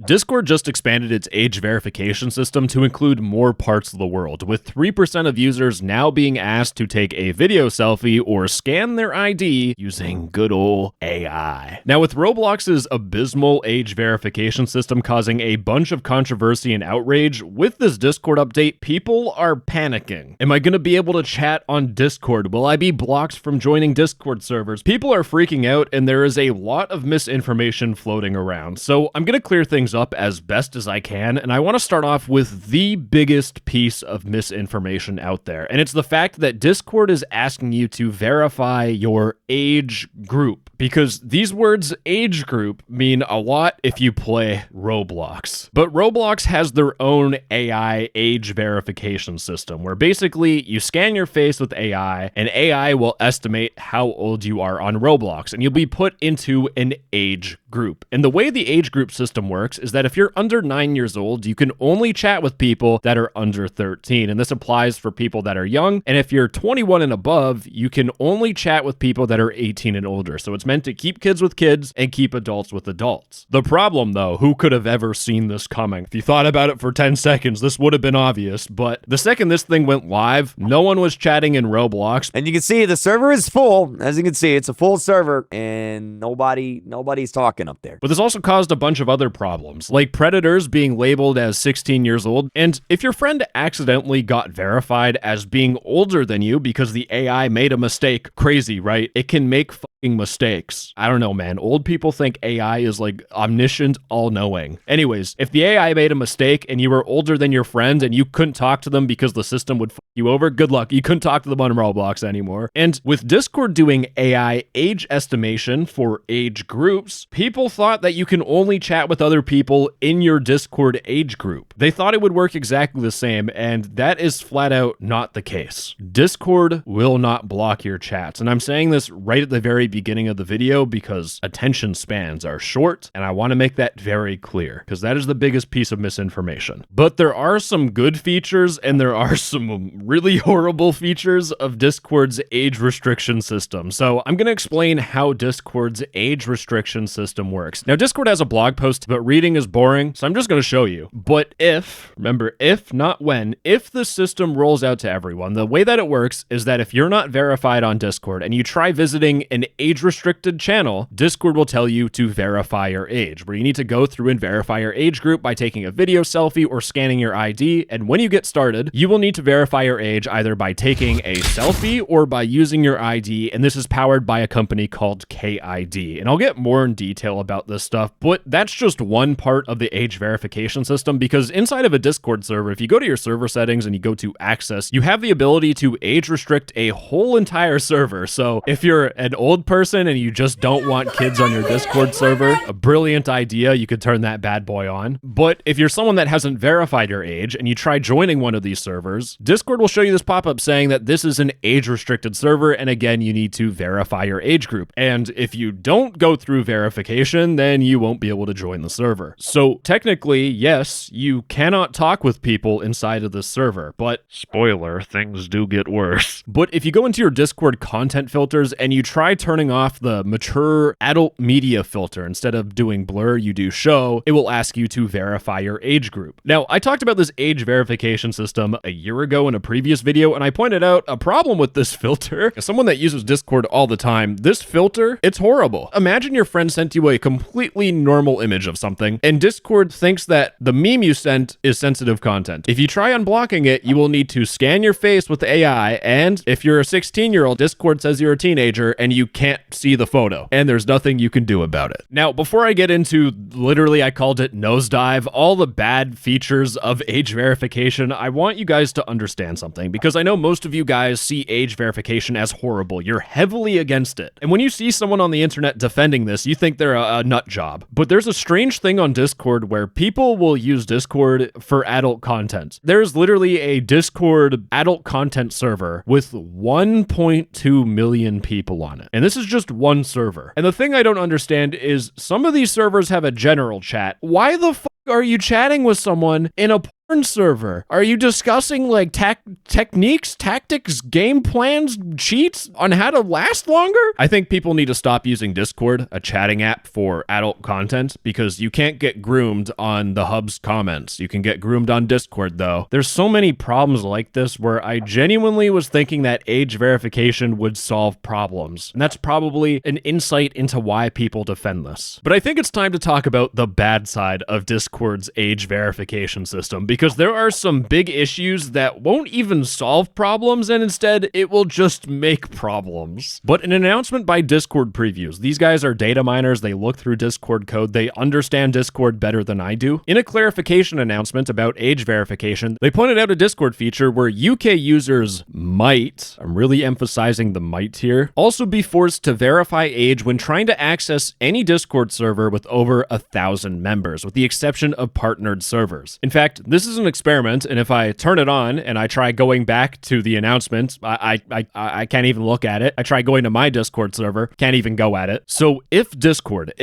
Discord just expanded its age verification system to include more parts of the world, with 3% of users now being asked to take a video selfie or scan their ID using good old AI. Now, with Roblox's abysmal age verification system causing a bunch of controversy and outrage, with this Discord update, people are panicking. Am I going to be able to chat on Discord? Will I be blocked from joining Discord servers? People are freaking out, and there is a lot of misinformation floating around. So I'm going to clear things up as best as I can, and I want to start off with the biggest piece of misinformation out there, and it's the fact that Discord is asking you to verify your age group, because these words age group mean a lot if you play Roblox. But Roblox has their own AI age verification system, where basically you scan your face with AI, and AI will estimate how old you are on Roblox, and you'll be put into an age group. And the way the age group system works is that if you're under 9 years old, you can only chat with people that are under 13. And this applies for people that are young. And if you're 21 and above, you can only chat with people that are 18 and older. So it's meant to keep kids with kids and keep adults with adults. The problem, though, who could have ever seen this coming? If you thought about it for 10 seconds, this would have been obvious. But the second this thing went live, no one was chatting in Roblox. And you can see the server is full. As you can see, it's a full server, and nobody's talking up there. But this also caused a bunch of other problems, like predators being labeled as 16 years old. And if your friend accidentally got verified as being older than you because the AI made a mistake, crazy, right? It can make fucking mistakes. I don't know, man. Old people think AI is like omniscient, all-knowing. Anyways, if the AI made a mistake and you were older than your friend and you couldn't talk to them because the system would fuck you over, good luck. You couldn't talk to them on Roblox anymore. And with Discord doing AI age estimation for age groups, people thought that you can only chat with other people in your Discord age group. They thought it would work exactly the same, and that is flat out not the case. Discord will not block your chats, and I'm saying this right at the very beginning of the video because attention spans are short, and I want to make that very clear, because that is the biggest piece of misinformation. But there are some good features, and there are some really horrible features of Discord's age restriction system. So I'm going to explain how Discord's age restriction system works. Now, Discord has a blog post, but reading is boring, so I'm just going to show you. But remember, if, not when, if the system rolls out to everyone, the way that it works is that if you're not verified on Discord and you try visiting an age-restricted channel, Discord will tell you to verify your age, where you need to go through and verify your age group by taking a video selfie or scanning your ID, and when you get started, you will need to verify your age either by taking a selfie or by using your ID, and this is powered by a company called KID. And I'll get more in detail about this stuff, but that's just one part of the age verification system, because inside of a Discord server, if you go to your server settings and you go to access, you have the ability to age restrict a whole entire server. So if you're an old person and you just don't want kids on your Discord server, a brilliant idea, you could turn that bad boy on. But if you're someone that hasn't verified your age and you try joining one of these servers, Discord will show you this pop-up saying that this is an age-restricted server, and again, you need to verify your age group. And if you don't go through verification, then you won't be able to join the server. So technically, yes, you cannot talk with people inside of this server, but spoiler, things do get worse. But if you go into your Discord content filters and you try turning off the mature adult media filter, instead of doing blur, you do show, it will ask you to verify your age group. Now, I talked about this age verification system a year ago in a previous video, and I pointed out a problem with this filter. As someone that uses Discord all the time, this filter, it's horrible. Imagine your friend sent you a completely normal image of something, and Discord thinks that the meme you sent is sensitive content. If you try unblocking it, you will need to scan your face with the AI, and if you're a 16-year-old, Discord says you're a teenager, and you can't see the photo, and there's nothing you can do about it. Now, before I get into, literally, I called it nosedive, all the bad features of age verification, I want you guys to understand something, because I know most of you guys see age verification as horrible. You're heavily against it. And when you see someone on the internet defending this, you think they're a nut job. But there's a strange thing on Discord where people will use Discord for adult content. There's literally a Discord adult content server with 1.2 million people on it. And this is just one server. And the thing I don't understand is some of these servers have a general chat. Why the fuck are you chatting with someone in a server? Are you discussing like techniques, tactics, game plans, cheats on how to last longer? I think people need to stop using Discord, a chatting app for adult content, because you can't get groomed on the hub's comments. You can get groomed on Discord though. There's so many problems like this where I genuinely was thinking that age verification would solve problems. And that's probably an insight into why people defend this. But I think it's time to talk about the bad side of Discord's age verification system, because there are some big issues that won't even solve problems, and instead it will just make problems. But an announcement by Discord Previews. These guys are data miners. They look through Discord code. They understand Discord better than I do. In a clarification announcement about age verification, they pointed out a Discord feature where UK users might, I'm really emphasizing the might here, also be forced to verify age when trying to access any Discord server with over 1,000 members, with the exception of partnered servers. In fact, this is an experiment, and if I turn it on and I try going back to the announcement, I can't even look at it. I try going to my Discord server, can't even go at it. So if Discord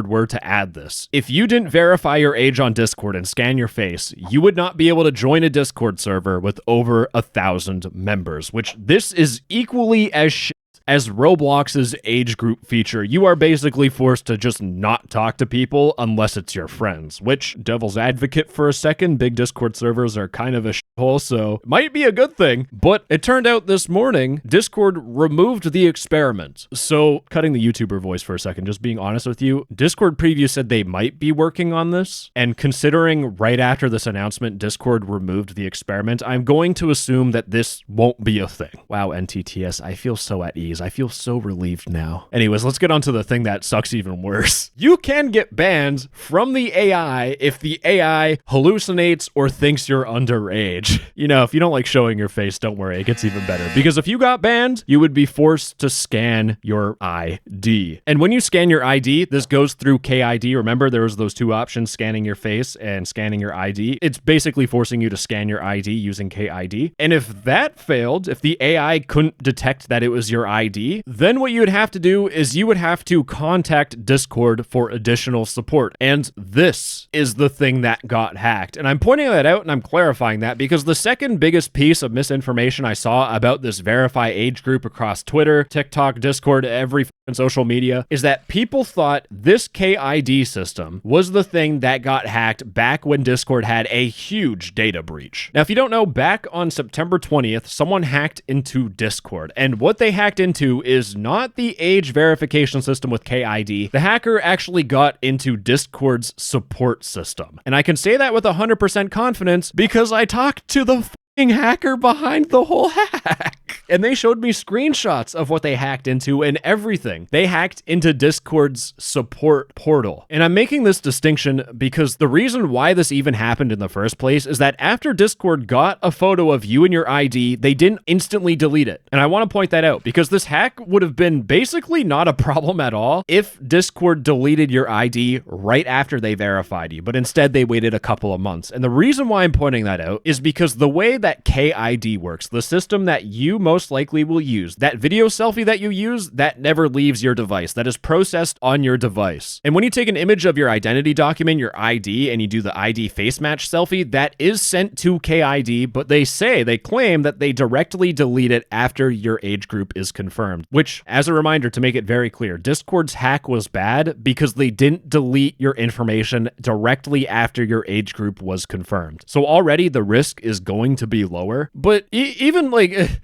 were to add this, if you didn't verify your age on Discord and scan your face, you would not be able to join a Discord server with over 1,000 members, which this is equally as as Roblox's age group feature. You are basically forced to just not talk to people unless it's your friends, which, devil's advocate for a second, big Discord servers are kind of a shithole, so might be a good thing. But it turned out this morning, Discord removed the experiment. So, cutting the YouTuber voice for a second, just being honest with you, Discord Preview said they might be working on this, and considering right after this announcement, Discord removed the experiment, I'm going to assume that this won't be a thing. Wow, NTTS, I feel so at ease. I feel so relieved now. Anyways, let's get on to the thing that sucks even worse. You can get banned from the AI if the AI hallucinates or thinks you're underage. You know, if you don't like showing your face, don't worry, it gets even better. Because if you got banned, you would be forced to scan your ID. And when you scan your ID, this goes through KID. Remember, there was those two options, scanning your face and scanning your ID. It's basically forcing you to scan your ID using KID. And if that failed, if the AI couldn't detect that it was your ID, then what you would have to do is you would have to contact Discord for additional support. And this is the thing that got hacked. And I'm pointing that out and I'm clarifying that because the second biggest piece of misinformation I saw about this verify age group across Twitter, TikTok, Discord, every social media is that people thought this KID system was the thing that got hacked back when Discord had a huge data breach. Now, if you don't know, back on September 20th, someone hacked into Discord, and what they hacked into is not the age verification system with KID. The hacker actually got into Discord's support system. And I can say that with 100% confidence because I talked to the hacker behind the whole hack. And they showed me screenshots of what they hacked into and everything. They hacked into Discord's support portal. And I'm making this distinction because the reason why this even happened in the first place is that after Discord got a photo of you and your ID, they didn't instantly delete it. And I want to point that out because this hack would have been basically not a problem at all if Discord deleted your ID right after they verified you. But instead, they waited a couple of months. And the reason why I'm pointing that out is because the way that KID works, the system that you most likely will use, that video selfie that you use, that never leaves your device, that is processed on your device. And when you take an image of your identity document, your ID, and you do the ID face match selfie, that is sent to KID, but they claim that they directly delete it after your age group is confirmed, which, as a reminder, to make it very clear, Discord's hack was bad because they didn't delete your information directly after your age group was confirmed. So already the risk is going to be lower, but even like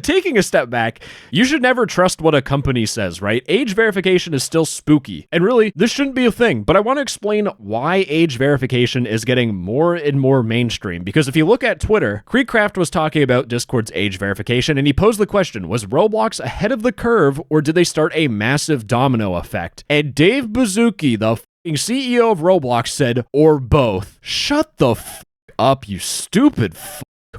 taking a step back, you should never trust what a company says, right? Age verification is still spooky, and really, this shouldn't be a thing, but I want to explain why age verification is getting more and more mainstream, because if you look at Twitter, Creekcraft was talking about Discord's age verification, and he posed the question, was Roblox ahead of the curve, or did they start a massive domino effect? And Dave Baszucki, the CEO of Roblox, said, or both. Shut the up, you stupid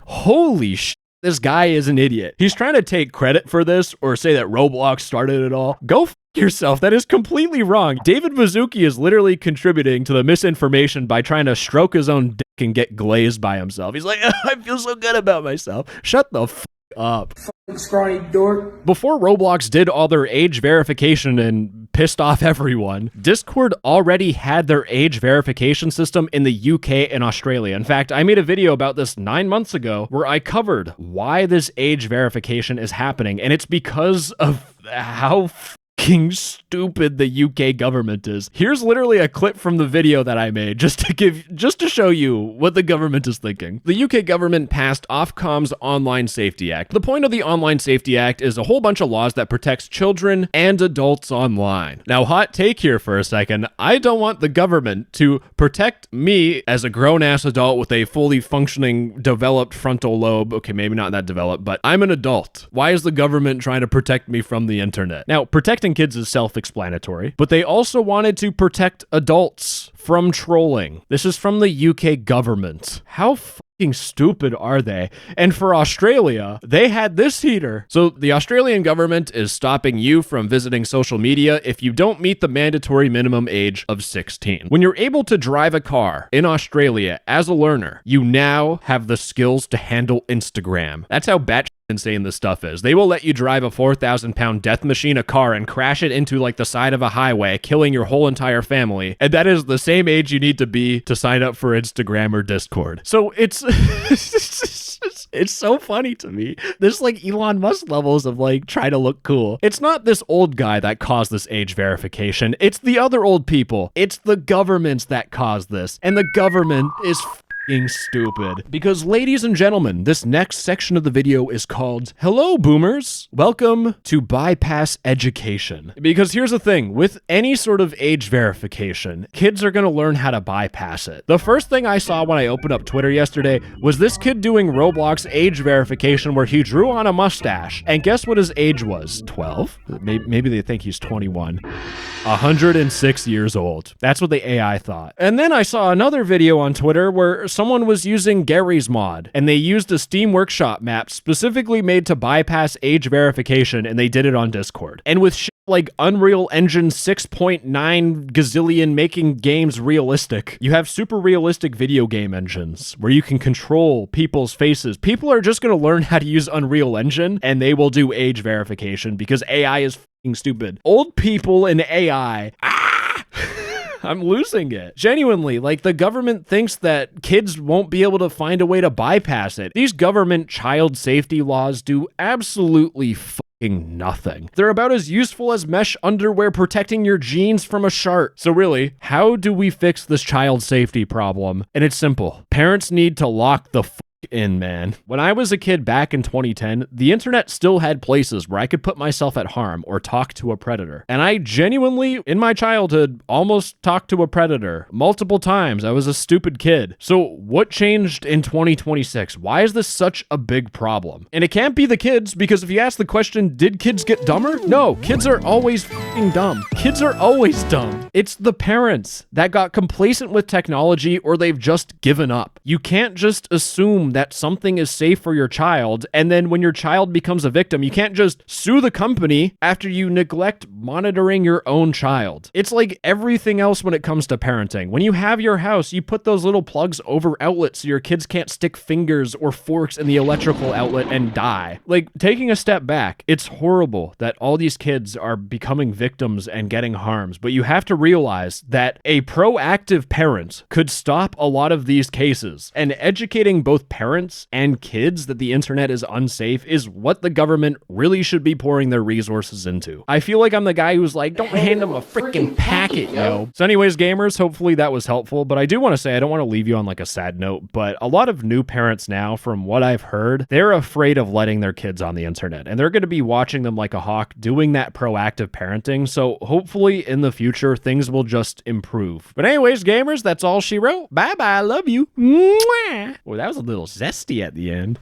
holy shit. This guy is an idiot. He's trying to take credit for this or say that Roblox started it all. Go yourself. That is completely wrong. David Baszucki is literally contributing to the misinformation by trying to stroke his own dick and get glazed by himself. He's like, I feel so good about myself. Shut the up. Scrawny dork. Before Roblox did all their age verification and pissed off everyone, Discord already had their age verification system in the UK and Australia. In fact, I made a video about this 9 months ago where I covered why this age verification is happening, and it's because of how fucking stupid the UK government is. Here's literally a clip from the video that I made just to show you what the government is thinking. The UK government passed Ofcom's Online Safety Act. The point of the Online Safety Act is a whole bunch of laws that protects children and adults online. Now, hot take here for a second. I don't want the government to protect me as a grown-ass adult with a fully functioning, developed frontal lobe. Okay, maybe not that developed, but I'm an adult. Why is the government trying to protect me from the internet? Now, protecting kids is self-explanatory, but they also wanted to protect adults from trolling. This is from the UK government. How fucking stupid are they? And for Australia, they had this heater. So the Australian government is stopping you from visiting social media if you don't meet the mandatory minimum age of 16. When you're able to drive a car in Australia as a learner, you now have the skills to handle Instagram. That's how batshit insane this stuff is. They will let you drive a 4,000-pound death machine, a car, and crash it into like the side of a highway, killing your whole entire family. And that is the same age you need to be to sign up for Instagram or Discord. So it's it's so funny to me. There's like Elon Musk levels of like trying to look cool. It's not this old guy that caused this age verification. It's the other old people. It's the governments that caused this. And the government is stupid. Because, ladies and gentlemen, this next section of the video is called Hello Boomers, Welcome to Bypass Education. Because here's the thing, with any sort of age verification, kids are gonna learn how to bypass it. The first thing I saw when I opened up Twitter yesterday was this kid doing Roblox age verification where he drew on a mustache. And guess what his age was? 12? Maybe they think he's 21. 106 years old. That's what the AI thought. And then I saw another video on Twitter where someone was using Gary's mod, and they used a Steam Workshop map specifically made to bypass age verification, and they did it on Discord. And with shit like Unreal Engine 6.9 gazillion making games realistic, you have super realistic video game engines where you can control people's faces. People are just going to learn how to use Unreal Engine, and they will do age verification because AI is fucking stupid. Old people and AI. I'm losing it. Genuinely, like the government thinks that kids won't be able to find a way to bypass it. These government child safety laws do absolutely fucking nothing. They're about as useful as mesh underwear protecting your jeans from a shark. So really, how do we fix this child safety problem? And it's simple. Parents need to lock the in, man. When I was a kid back in 2010, the internet still had places where I could put myself at harm or talk to a predator. And I genuinely, in my childhood, almost talked to a predator multiple times. I was a stupid kid. So what changed in 2026? Why is this such a big problem? And it can't be the kids, because if you ask the question, did kids get dumber? No, kids are always fucking dumb. Kids are always dumb. It's the parents that got complacent with technology, or they've just given up. You can't just assume that something is safe for your child, and then when your child becomes a victim, you can't just sue the company after you neglect monitoring your own child. It's like everything else when it comes to parenting. When you have your house, you put those little plugs over outlets so your kids can't stick fingers or forks in the electrical outlet and die. Like, taking a step back, it's horrible that all these kids are becoming victims and getting harms, but you have to realize that a proactive parent could stop a lot of these cases, and educating both parents and kids that the internet is unsafe is what the government really should be pouring their resources into. I feel like I'm the guy who's like, don't hand them a freaking packet, yo. So anyways, gamers, hopefully that was helpful, but I do want to say, I don't want to leave you on like a sad note, but a lot of new parents now, from what I've heard, they're afraid of letting their kids on the internet, and they're going to be watching them like a hawk doing that proactive parenting. So hopefully in the future, things will just improve. But anyways, gamers, that's all she wrote. Bye-bye. I love you. Mwah. Well, that was a little zesty at the end.